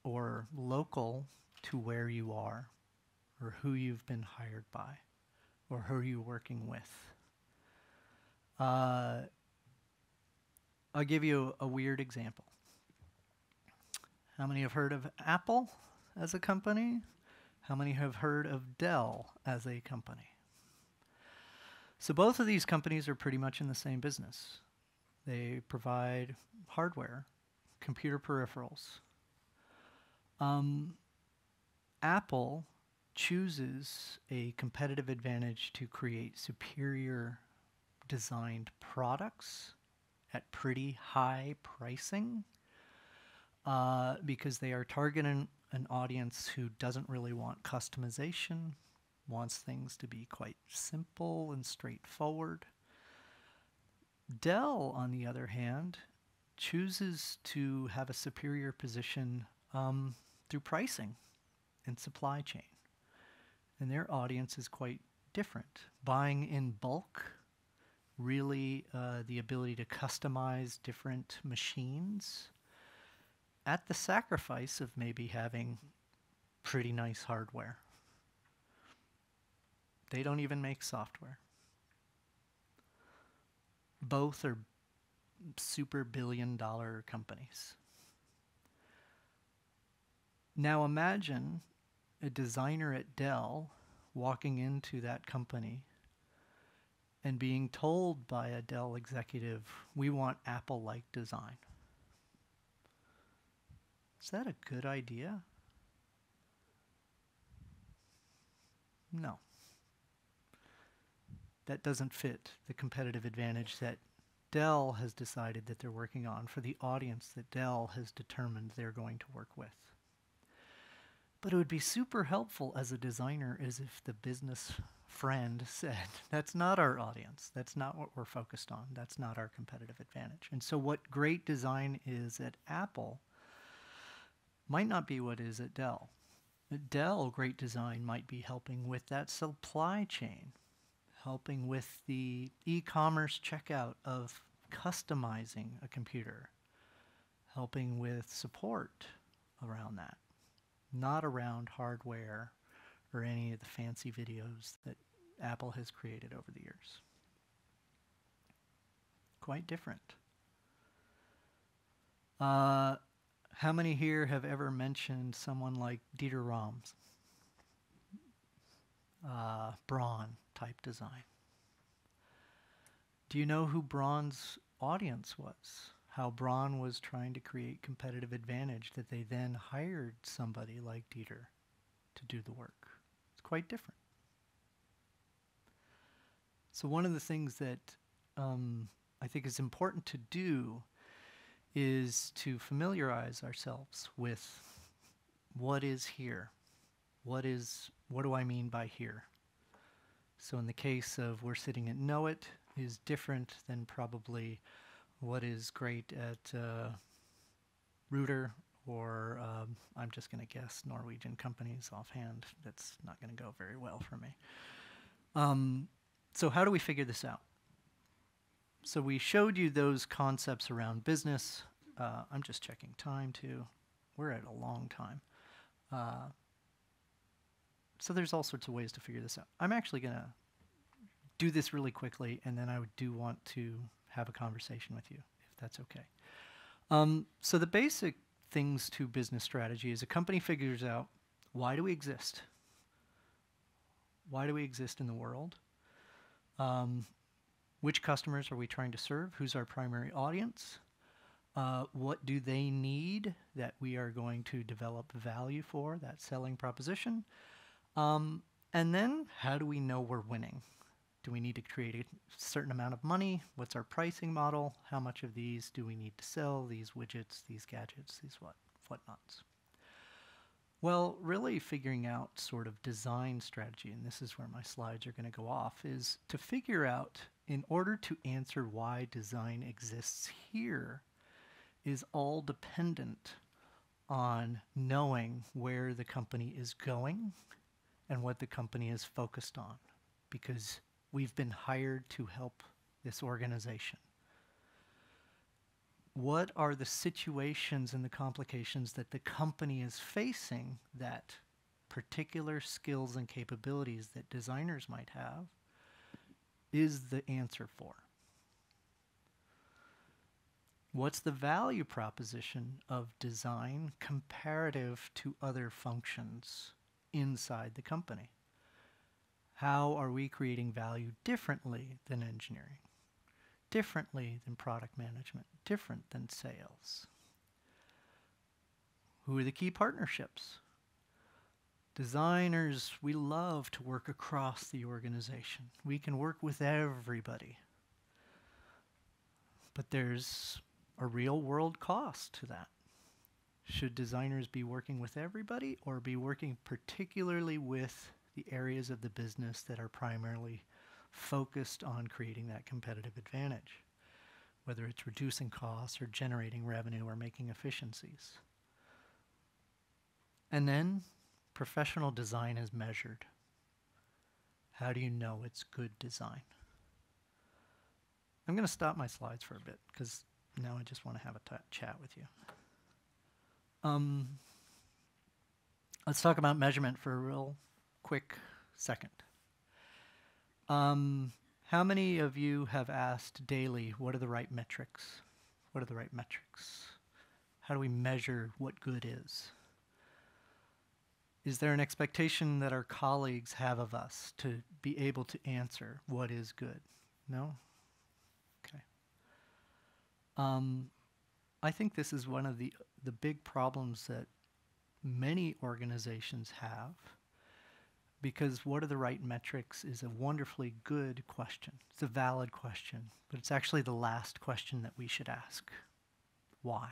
Speaker 2: or local to where you are, or who you've been hired by, or who you're working with. I'll give you a weird example. How many have heard of Apple as a company? How many have heard of Dell as a company? So both of these companies are pretty much in the same business. They provide hardware, computer peripherals. Apple chooses a competitive advantage to create superior designed products at pretty high pricing because they are targeting an audience who doesn't really want customization, wants things to be quite simple and straightforward. Dell, on the other hand, chooses to have a superior position through pricing and supply chain. And their audience is quite different. Buying in bulk, really the ability to customize different machines at the sacrifice of maybe having pretty nice hardware. They don't even make software. Both are super billion-dollar companies. Now imagine a designer at Dell walking into that company and being told by a Dell executive, we want Apple-like design. Is that a good idea? No. That doesn't fit the competitive advantage that Dell has decided that they're working on for the audience that Dell has determined they're going to work with. But it would be super helpful as a designer as if the business friend said, that's not our audience. That's not what we're focused on. That's not our competitive advantage. And so what great design is at Apple might not be what is at Dell. At Dell, great design might be helping with that supply chain, helping with the e-commerce checkout of customizing a computer, helping with support around that, not around hardware or any of the fancy videos that Apple has created over the years. Quite different. How many here have ever mentioned someone like Dieter Rams? Braun type design. Do you know who Braun's audience was? How Braun was trying to create competitive advantage, that they then hired somebody like Dieter to do the work. It's quite different. So one of the things that I think is important to do is to familiarize ourselves with what is here. What do I mean by here? So in the case of we're sitting at Know It is different than probably what is great at Reuter or I'm just going to guess Norwegian companies offhand. That's not going to go very well for me. So how do we figure this out? So we showed you those concepts around business. I'm just checking time too. We're at a long time. So there's all sorts of ways to figure this out. I'm actually going to do this really quickly, and then I do want to have a conversation with you, if that's okay. So the basic things to business strategy is a company figures out, why do we exist? Why do we exist in the world? Which customers are we trying to serve? Who's our primary audience? What do they need that we are going to develop value for, that selling proposition? And then how do we know we're winning? Do we need to create a certain amount of money? What's our pricing model? How much of these do we need to sell? These widgets, these gadgets, these whatnots? Well, really figuring out sort of design strategy, and this is where my slides are going to go off, is to figure out, in order to answer why design exists here, is all dependent on knowing where the company is going and what the company is focused on, because we've been hired to help this organization. What are the situations and the complications that the company is facing that particular skills and capabilities that designers might have is the answer for? What's the value proposition of design comparative to other functions inside the company? How are we creating value differently than engineering, differently than product management, different than sales? Who are the key partnerships? Designers, we love to work across the organization. We can work with everybody. But there's a real world cost to that. Should designers be working with everybody or be working particularly with the areas of the business that are primarily focused on creating that competitive advantage, whether it's reducing costs or generating revenue or making efficiencies? And then professional design is measured. How do you know it's good design? I'm going to stop my slides for a bit because now I just want to have a chat with you. Let's talk about measurement for a real quick second. How many of you have asked daily, what are the right metrics? What are the right metrics? How do we measure what good is? Is there an expectation that our colleagues have of us to be able to answer what is good? No? Okay. I think this is one of the big problems that many organizations have, because what are the right metrics is a wonderfully good question. It's a valid question, but it's actually the last question that we should ask. Why?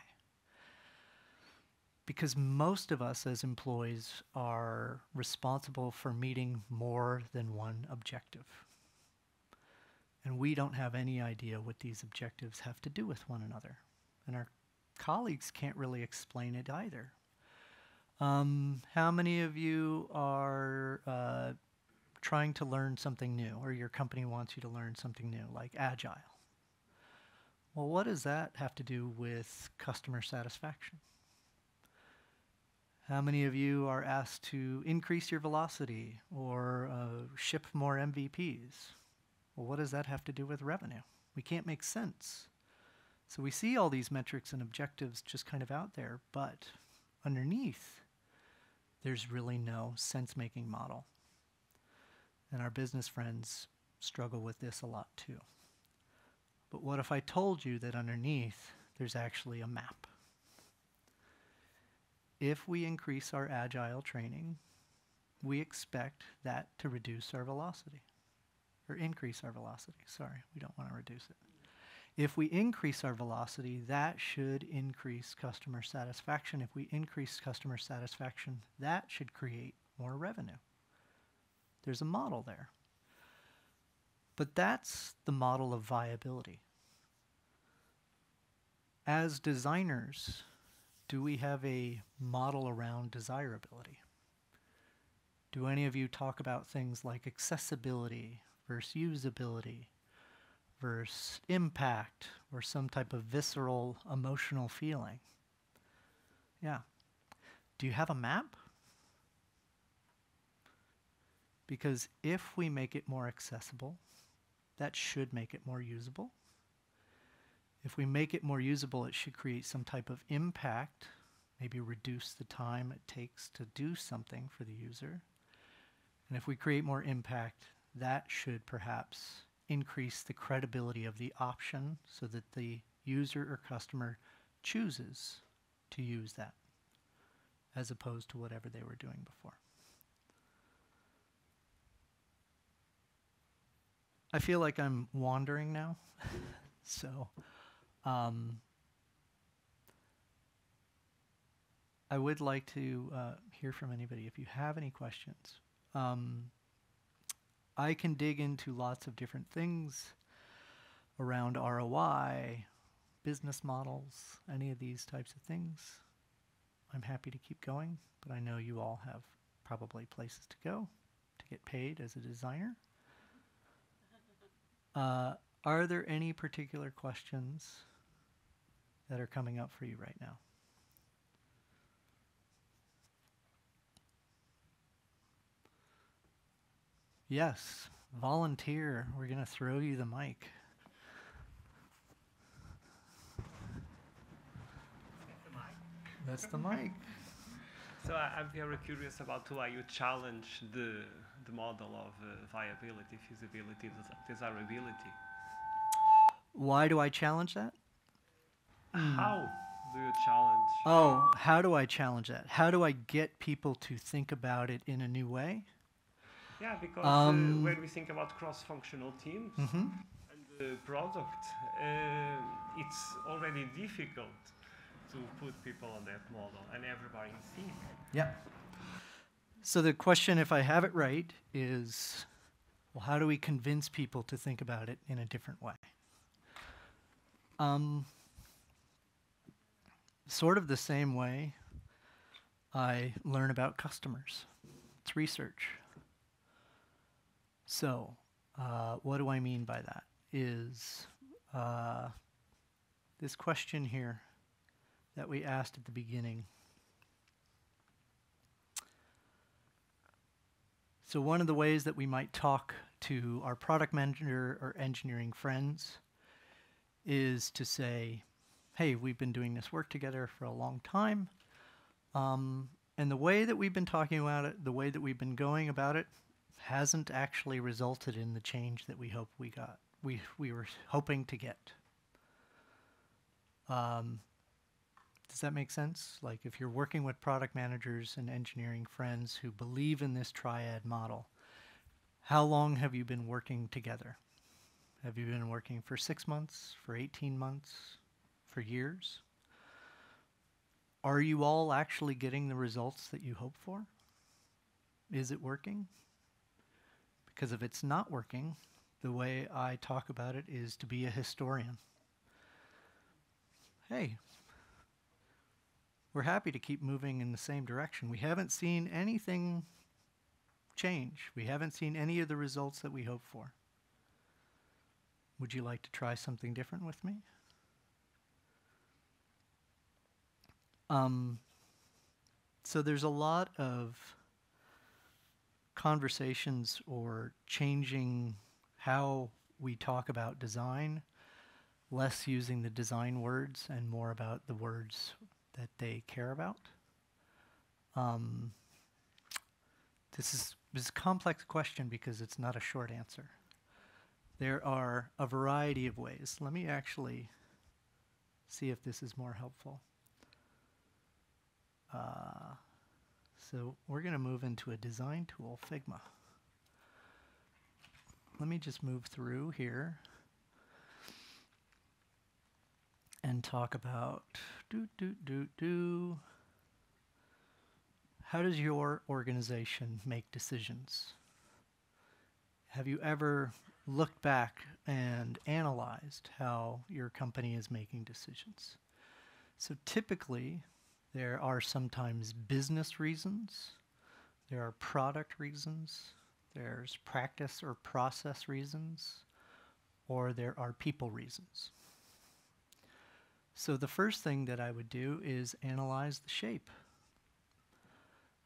Speaker 2: Because most of us as employees are responsible for meeting more than one objective. And we don't have any idea what these objectives have to do with one another. And our colleagues can't really explain it either. How many of you are trying to learn something new, or your company wants you to learn something new, like agile? Well, what does that have to do with customer satisfaction? How many of you are asked to increase your velocity or ship more MVPs? Well, what does that have to do with revenue? We can't make sense. So we see all these metrics and objectives just kind of out there, but underneath, there's really no sense-making model. And our business friends struggle with this a lot too. But what if I told you that underneath, there's actually a map? If we increase our agile training, we expect that to reduce our velocity, or increase our velocity. Sorry, we don't want to reduce it. If we increase our velocity, that should increase customer satisfaction. If we increase customer satisfaction, that should create more revenue. There's a model there. But that's the model of viability. As designers, do we have a model around desirability? Do any of you talk about things like accessibility versus usability versus impact or some type of visceral emotional feeling? Yeah. Do you have a map? Because if we make it more accessible, that should make it more usable. If we make it more usable, it should create some type of impact, maybe reduce the time it takes to do something for the user. And if we create more impact, that should perhaps increase the credibility of the option so that the user or customer chooses to use that as opposed to whatever they were doing before. I feel like I'm wandering now, so I would like to hear from anybody if you have any questions. I can dig into lots of different things around ROI, business models, any of these types of things. I'm happy to keep going, but I know you all have probably places to go to get paid as a designer. Are there any particular questions that are coming up for you right now? Yes, volunteer. We're going to throw you the mic. That's the mic.
Speaker 3: So I'm very curious about why you challenge the model of viability, feasibility, desirability.
Speaker 2: Why do I challenge that?
Speaker 3: How do you challenge?
Speaker 2: Oh, how do I challenge that? How do I get people to think about it in a new way?
Speaker 3: Yeah, because when we think about cross-functional teams and the product, it's already difficult to put people on that model and everybody think.
Speaker 2: Yeah. So the question, if I have it right, is, well, how do we convince people to think about it in a different way? Sort of the same way I learn about customers. It's research. So what do I mean by that? Is this question here that we asked at the beginning. So one of the ways that we might talk to our product manager or engineering friends is to say, hey, we've been doing this work together for a long time, and the way that we've been talking about it, the way that we've been going about it, hasn't actually resulted in the change that we hope we got. We were hoping to get. Does that make sense? Like if you're working with product managers and engineering friends who believe in this triad model, how long have you been working together? Have you been working for 6 months, for 18 months, for years? Are you all actually getting the results that you hope for? Is it working? Because if it's not working, the way I talk about it is to be a historian. Hey, we're happy to keep moving in the same direction. We haven't seen anything change. We haven't seen any of the results that we hope for. Would you like to try something different with me? So there's a lot of conversations or changing how we talk about design, less using the design words and more about the words that they care about. This is a complex question because it's not a short answer. There are a variety of ways. Let me actually see if this is more helpful. So we're going to move into a design tool, Figma. Let me just move through here and talk about how does your organization make decisions? Have you ever looked back and analyzed how your company is making decisions? So typically, there are sometimes business reasons, there are product reasons, there's practice or process reasons, or there are people reasons. So the first thing that I would do is analyze the shape.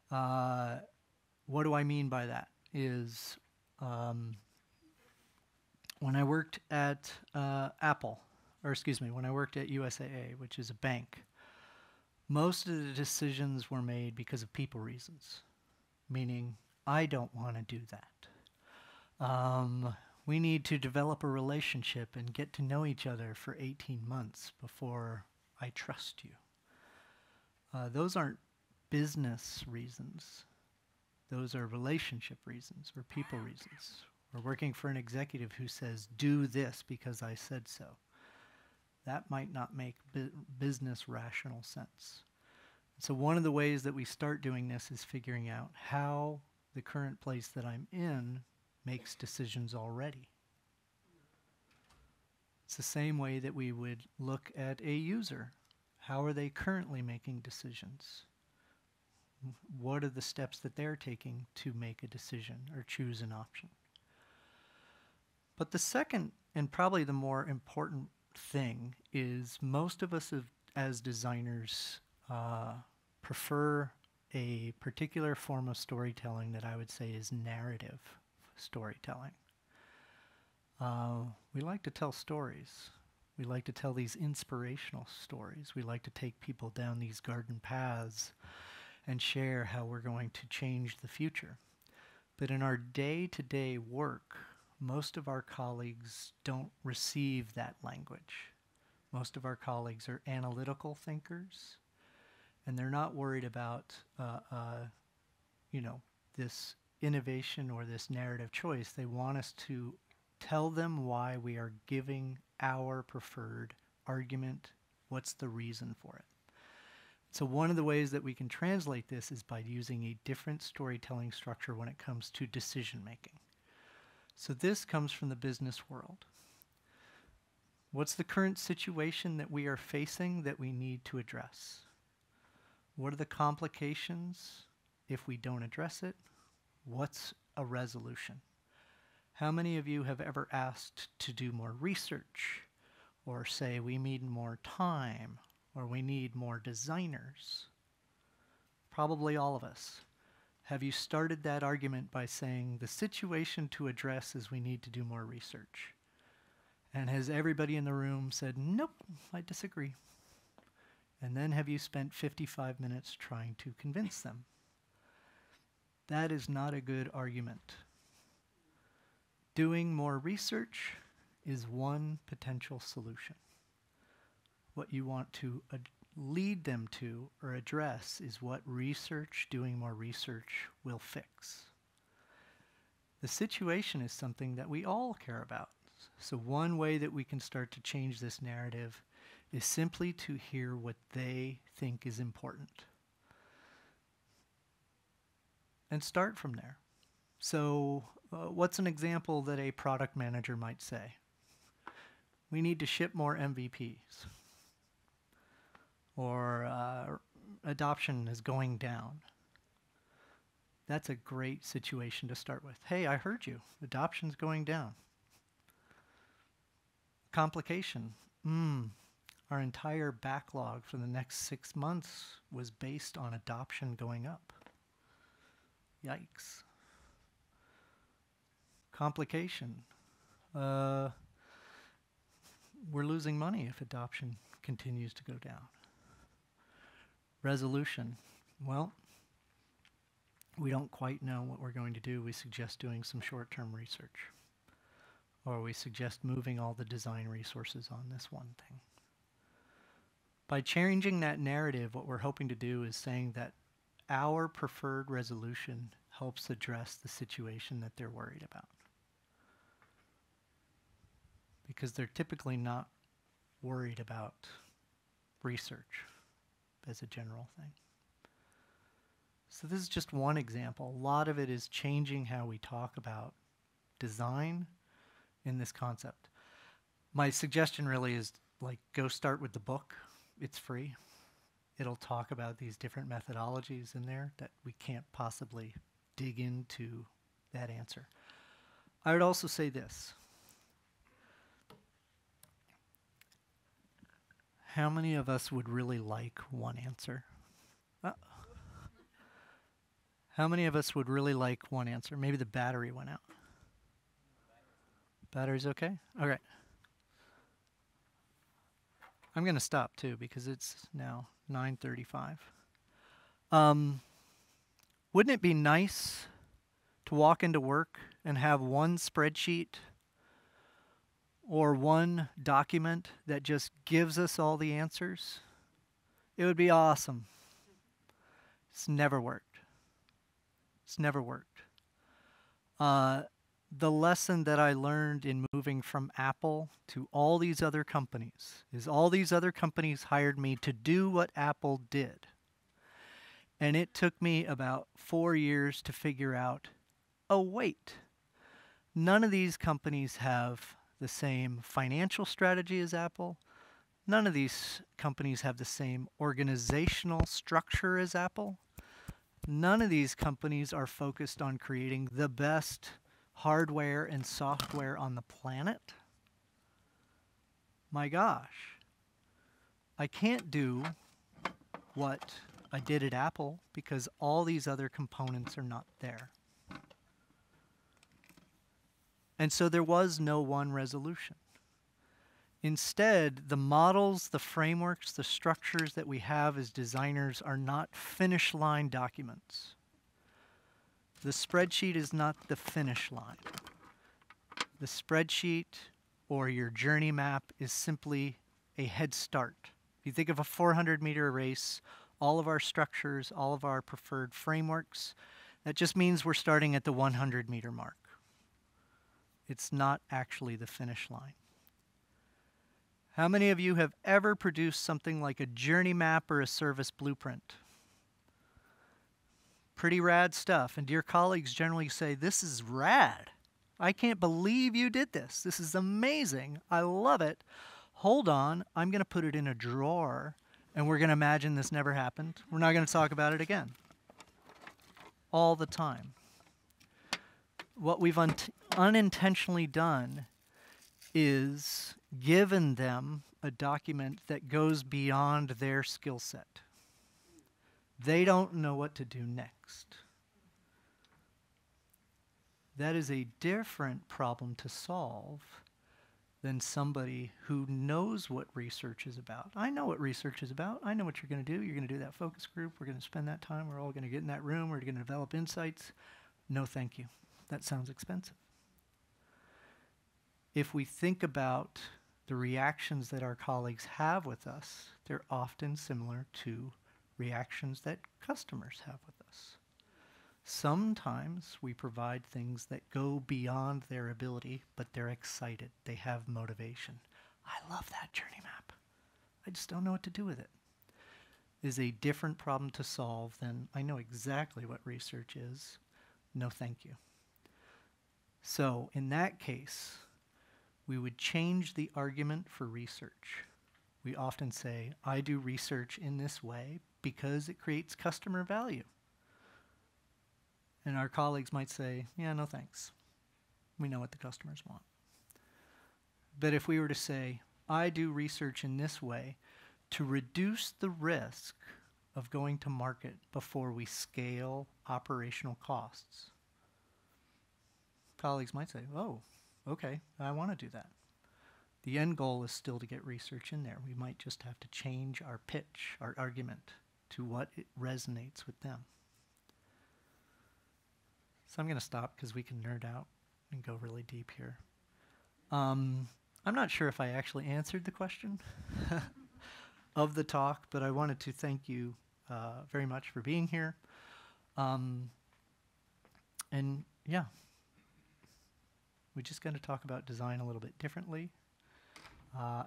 Speaker 2: What do I mean by that? Is when I worked at when I worked at USAA, which is a bank, most of the decisions were made because of people reasons, meaning I don't want to do that. We need to develop a relationship and get to know each other for 18 months before I trust you. Those aren't business reasons. Those are relationship reasons or people reasons. We're working for an executive who says, do this because I said so. That might not make business rational sense. So one of the ways that we start doing this is figuring out how the current place that I'm in makes decisions already. It's the same way that we would look at a user. How are they currently making decisions? What are the steps that they're taking to make a decision or choose an option? But the second, and probably the more important thing, is most of us as designers prefer a particular form of storytelling that I would say is narrative storytelling. We like to tell stories. We like to tell these inspirational stories. We like to take people down these garden paths and share how we're going to change the future. But in our day-to-day work, most of our colleagues don't receive that language. Most of our colleagues are analytical thinkers, and they're not worried about, this innovation or this narrative choice. They want us to tell them why we are giving our preferred argument, what's the reason for it. So one of the ways that we can translate this is by using a different storytelling structure when it comes to decision making. So this comes from the business world. What's the current situation that we are facing that we need to address? What are the complications if we don't address it? What's a resolution? How many of you have ever asked to do more research, or say we need more time, or we need more designers? Probably all of us. Have you started that argument by saying the situation to address is we need to do more research? And has everybody in the room said, nope, I disagree? And then have you spent 55 minutes trying to convince them? That is not a good argument. Doing more research is one potential solution. What you want to lead them to or address is what doing more research will fix. The situation is something that we all care about. So one way that we can start to change this narrative is simply to hear what they think is important. And start from there. So what's an example that a product manager might say? We need to ship more MVPs. Or adoption is going down. That's a great situation to start with. Hey, I heard you. Adoption's going down. Complication. Our entire backlog for the next 6 months was based on adoption going up. Yikes. Complication. We're losing money if adoption continues to go down. Resolution. Well, we don't quite know what we're going to do. We suggest doing some short-term research. Or we suggest moving all the design resources on this one thing. By changing that narrative, what we're hoping to do is saying that our preferred resolution helps address the situation that they're worried about. Because they're typically not worried about research as a general thing. So this is just one example. A lot of it is changing how we talk about design in this concept. My suggestion really is go start with the book. It's free. It'll talk about these different methodologies in there that we can't possibly dig into that answer. I would also say this. How many of us would really like one answer? How many of us would really like one answer? Maybe the battery went out. Battery's okay? All right. I'm going to stop too because it's now 9:35. Wouldn't it be nice to walk into work and have one spreadsheet or one document that just gives us all the answers? It would be awesome. It's never worked. It's never worked. The lesson that I learned in moving from Apple to all these other companies is all these other companies hired me to do what Apple did. And it took me about 4 years to figure out, oh wait, none of these companies have the same financial strategy as Apple. None of these companies have the same organizational structure as Apple. None of these companies are focused on creating the best hardware and software on the planet. My gosh, I can't do what I did at Apple because all these other components are not there. And so there was no one resolution. Instead, the models, the frameworks, the structures that we have as designers are not finish line documents. The spreadsheet is not the finish line. The spreadsheet or your journey map is simply a head start. If you think of a 400-meter race, all of our structures, all of our preferred frameworks, that just means we're starting at the 100-meter mark. It's not actually the finish line. How many of you have ever produced something like a journey map or a service blueprint? Pretty rad stuff, and your colleagues generally say, "This is rad. I can't believe you did this. This is amazing. I love it. Hold on, I'm going to put it in a drawer, and we're going to imagine this never happened. We're not going to talk about it again." All the time. What we've unintentionally done is given them a document that goes beyond their skill set. They don't know what to do next. That is a different problem to solve than somebody who knows what research is about. I know what research is about. I know what you're going to do. You're going to do that focus group. We're going to spend that time. We're all going to get in that room. We're going to develop insights. No, thank you. That sounds expensive. If we think about the reactions that our colleagues have with us, they're often similar to reactions that customers have with us. Sometimes we provide things that go beyond their ability, but they're excited. They have motivation. I love that journey map. I just don't know what to do with it. Is a different problem to solve than I know exactly what research is. No, thank you. So in that case, we would change the argument for research. We often say, I do research in this way because it creates customer value. And our colleagues might say, yeah, no thanks. We know what the customers want. But if we were to say, I do research in this way to reduce the risk of going to market before we scale operational costs, colleagues might say, oh, okay, I want to do that. The end goal is still to get research in there. We might just have to change our pitch, our argument, to what it resonates with them. So I'm going to stop because we can nerd out and go really deep here. I'm not sure if I actually answered the question of the talk, but I wanted to thank you very much for being here. And yeah, we're just going to talk about design a little bit differently.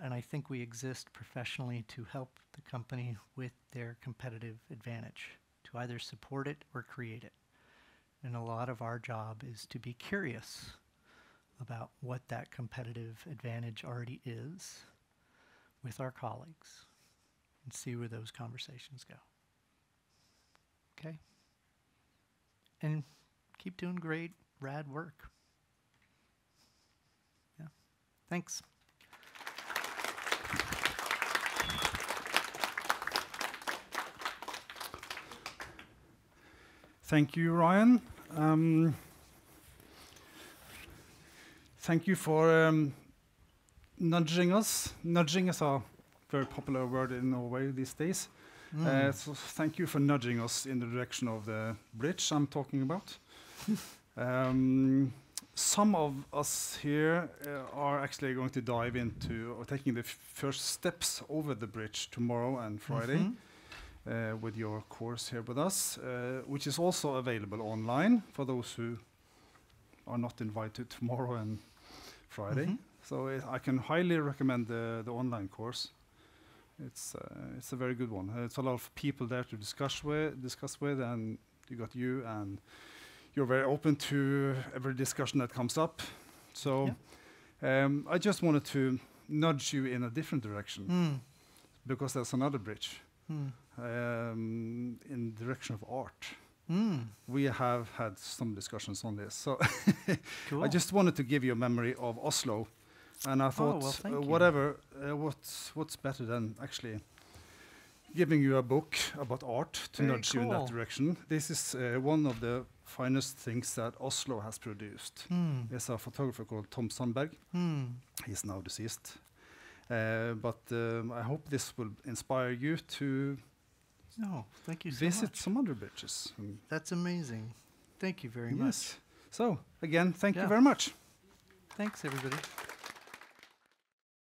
Speaker 2: And I think we exist professionally to help the company with their competitive advantage, to either support it or create it. And a lot of our job is to be curious about what that competitive advantage already is with our colleagues and see where those conversations go. Okay? And keep doing great, rad work. Yeah. Thanks.
Speaker 1: Thank you, Ryan. Thank you for nudging us. Nudging is a very popular word in Norway these days. So thank you for nudging us in the direction of the bridge I'm talking about. Some of us here are actually going to dive into or taking the first steps over the bridge tomorrow and Friday. With your course here with us, which is also available online for those who are not invited tomorrow and Friday. So I can highly recommend the online course. It's a very good one. It's a lot of people there to discuss with, and you got you, and you're very open to every discussion that comes up. So I just wanted to nudge you in a different direction because there's another bridge. In the direction of art. We have had some discussions on this. So
Speaker 2: cool.
Speaker 1: I just wanted to give you a memory of Oslo. And I thought, what's better than actually giving you a book about art to nudge you in that direction. This is one of the finest things that Oslo has produced. There's a photographer called Tom Sandberg. He's now deceased. But I hope this will inspire you to
Speaker 2: thank you so
Speaker 1: visit
Speaker 2: much.
Speaker 1: some other bridges.
Speaker 2: That's amazing. Thank you very much.
Speaker 1: So, again, thank you very much.
Speaker 2: Thanks, everybody.